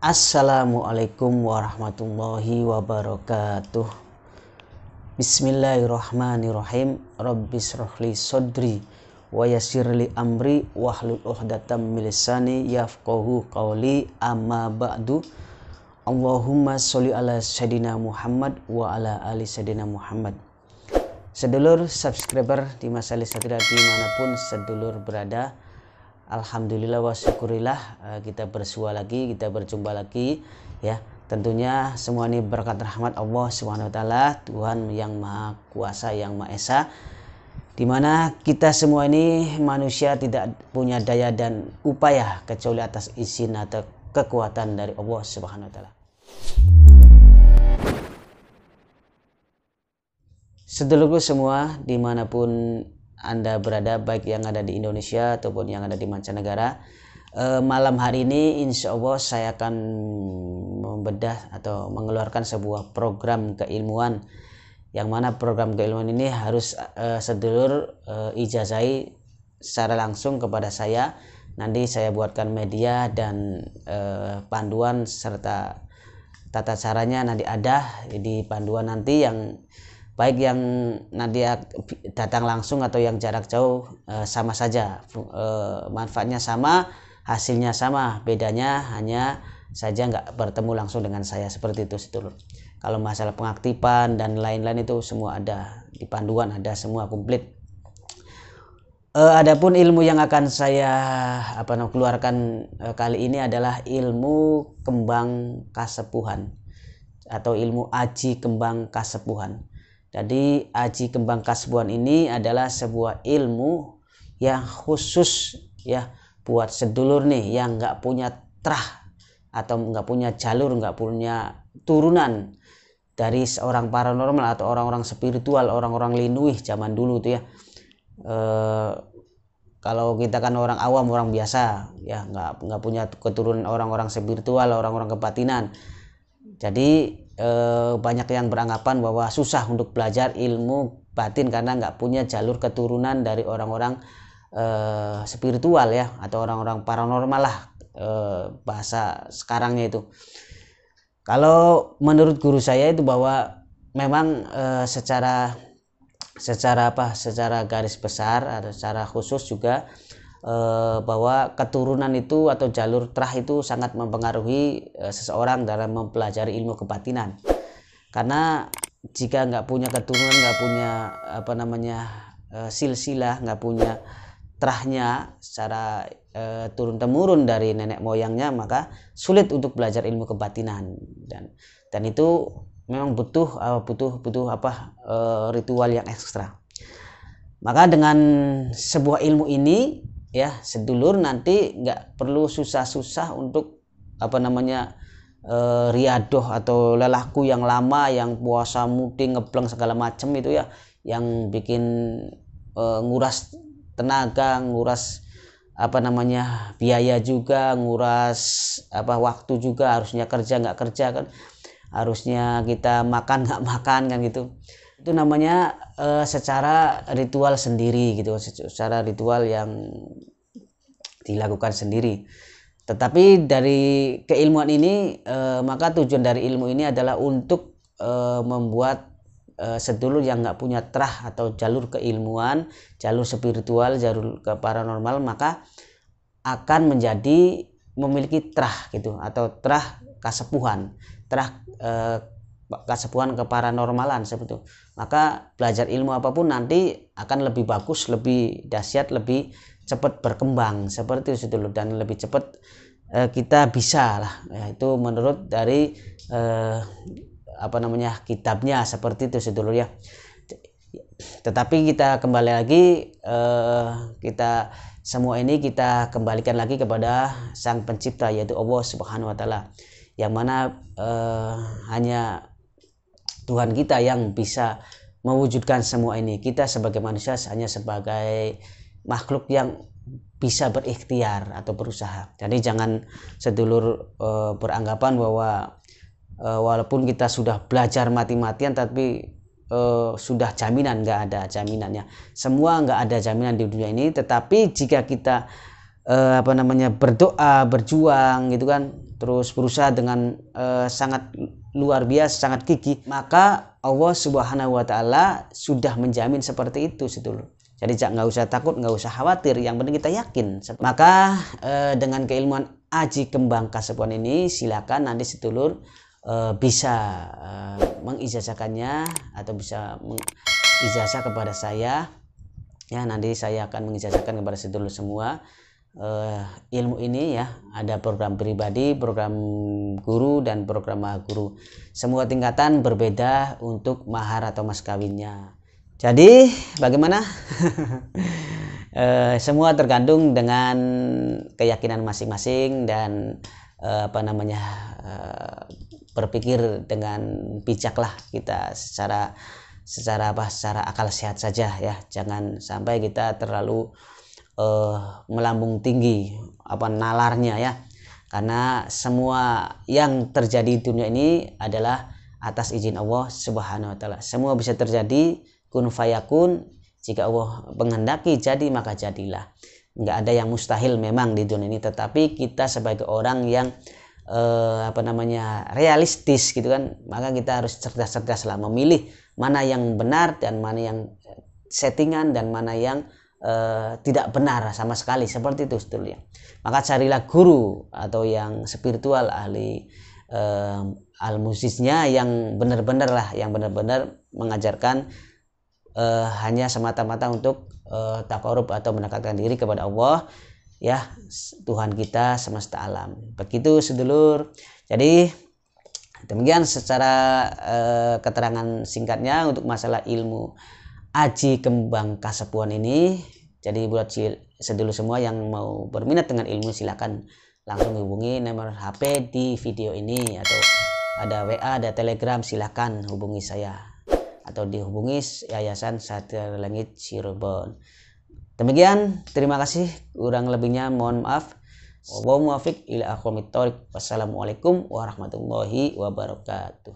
Assalamualaikum warahmatullahi wabarakatuh. Bismillahirrahmanirrahim. Rabbis shrahli sodri wa yassirli amri wahlul 'uqdatam min lisani yafqahu qawli. Amma ba'du. Allahumma sholli ala sayyidina Muhammad wa ala ali sayyidina Muhammad. Sedulur subscriber di Masalah Satria dimanapun sedulur berada, alhamdulillah wa syukurillah, kita bersua lagi, kita berjumpa lagi ya. Tentunya semua ini berkat rahmat Allah Subhanahu wa taala, Tuhan yang Maha Kuasa, yang Maha Esa, dimana kita semua ini manusia tidak punya daya dan upaya kecuali atas izin atau kekuatan dari Allah Subhanahu wa taala. Sedulurku semua dimanapun Anda berada, baik yang ada di Indonesia ataupun yang ada di mancanegara, malam hari ini insya Allah saya akan membedah atau mengeluarkan sebuah program keilmuan, yang mana program keilmuan ini harus sedulur ijazahi secara langsung kepada saya. Nanti saya buatkan media dan panduan serta tata caranya nanti ada di panduan nanti, yang baik yang nanti datang langsung atau yang jarak jauh sama saja, manfaatnya sama, hasilnya sama, bedanya hanya saja nggak bertemu langsung dengan saya, seperti itu sedulur. Kalau masalah pengaktifan dan lain-lain itu semua ada di panduan, ada semua komplit. Adapun ilmu yang akan saya keluarkan kali ini adalah ilmu kembang kasepuhan atau ilmu aji kembang kasepuhan. Jadi aji kembang kasepuhan ini adalah sebuah ilmu yang khusus ya buat sedulur nih yang nggak punya trah atau nggak punya jalur, nggak punya turunan dari seorang paranormal atau orang-orang spiritual, orang-orang linuih zaman dulu tuh ya. Kalau kita kan orang awam, orang biasa ya, nggak punya keturunan orang-orang spiritual, orang-orang kebatinan. Jadi banyak yang beranggapan bahwa susah untuk belajar ilmu batin karena nggak punya jalur keturunan dari orang-orang spiritual ya, atau orang-orang paranormal lah bahasa sekarangnya itu. Kalau menurut guru saya itu bahwa memang secara garis besar atau secara khusus juga bahwa keturunan itu atau jalur trah itu sangat mempengaruhi seseorang dalam mempelajari ilmu kebatinan. Karena jika nggak punya keturunan, nggak punya silsilah, nggak punya trahnya secara turun temurun dari nenek moyangnya, maka sulit untuk belajar ilmu kebatinan, dan itu memang butuh ritual yang ekstra. Maka dengan sebuah ilmu ini ya sedulur nanti nggak perlu susah-susah untuk riadoh atau lelahku yang lama, yang puasa muting ngebleng segala macam itu ya, yang bikin nguras tenaga, nguras biaya juga, nguras waktu juga, harusnya kerja nggak kerja kan, harusnya kita makan nggak makan kan gitu. Itu namanya secara ritual sendiri gitu, secara ritual yang dilakukan sendiri. Tetapi dari keilmuan ini maka tujuan dari ilmu ini adalah untuk membuat sedulur yang nggak punya trah atau jalur keilmuan, jalur spiritual, jalur ke paranormal, maka akan memiliki trah gitu, atau trah kasepuhan, trah kasepuhan keparanormalan seperti itu. Maka belajar ilmu apapun nanti akan lebih bagus, lebih dahsyat, lebih cepat berkembang seperti itu dulu, dan lebih cepat kita bisa lah ya, itu menurut dari kitabnya seperti itu sedulur ya. Tetapi kita kembali lagi, kita semua ini kita kembalikan lagi kepada Sang Pencipta, yaitu Allah Subhanahu wa taala, yang mana hanya Tuhan kita yang bisa mewujudkan semua ini. Kita sebagai manusia hanya sebagai makhluk yang bisa berikhtiar atau berusaha. Jadi jangan sedulur beranggapan bahwa walaupun kita sudah belajar mati-matian tapi sudah jaminan. Nggak ada jaminannya. Semua nggak ada jaminan di dunia ini. Tetapi jika kita berdoa, berjuang gitu kan, terus berusaha dengan sangat luar biasa, sangat gigih, maka Allah Subhanahu wa Ta'ala sudah menjamin seperti itu, sedulur. Jadi nggak usah takut, nggak usah khawatir, yang penting kita yakin. Maka dengan keilmuan aji kembang kasepuan ini, silakan nanti sedulur bisa mengijazahkannya atau bisa mengijazah kepada saya. Ya, nanti saya akan mengijazahkan kepada sedulur semua ilmu ini ya. Ada program pribadi, program guru, dan program maha guru. Semua tingkatan berbeda untuk mahar atau mas kawinnya. Jadi bagaimana? Semua tergantung dengan keyakinan masing-masing dan berpikir dengan bijaklah kita secara akal sehat saja ya. Jangan sampai kita terlalu melambung tinggi nalarnya ya, karena semua yang terjadi di dunia ini adalah atas izin Allah Subhanahu wa Ta'ala. Semua bisa terjadi, kun fayakun. Jika Allah menghendaki jadi, maka jadilah. Nggak ada yang mustahil memang di dunia ini, tetapi kita sebagai orang yang realistis gitu kan, maka kita harus cerdas-cerdas lah memilih mana yang benar dan mana yang settingan dan mana yang tidak benar sama sekali, seperti itu sebetulnya. Maka carilah guru atau yang spiritual, ahli al-musisnya yang benar-benar lah, yang benar-benar mengajarkan hanya semata-mata untuk taqarrub atau mendekatkan diri kepada Allah ya, Tuhan kita semesta alam. Begitu sedulur. Jadi demikian secara keterangan singkatnya untuk masalah ilmu aji kembang kasepuan ini. Jadi buat sedulur semua yang mau berminat dengan ilmu, silakan langsung hubungi nomor HP di video ini, atau ada WA, ada Telegram, silakan hubungi saya atau dihubungi Yayasan Satria Langit Cirebon. Demikian, terima kasih, kurang lebihnya mohon maaf. Wassalamualaikum warahmatullahi wabarakatuh.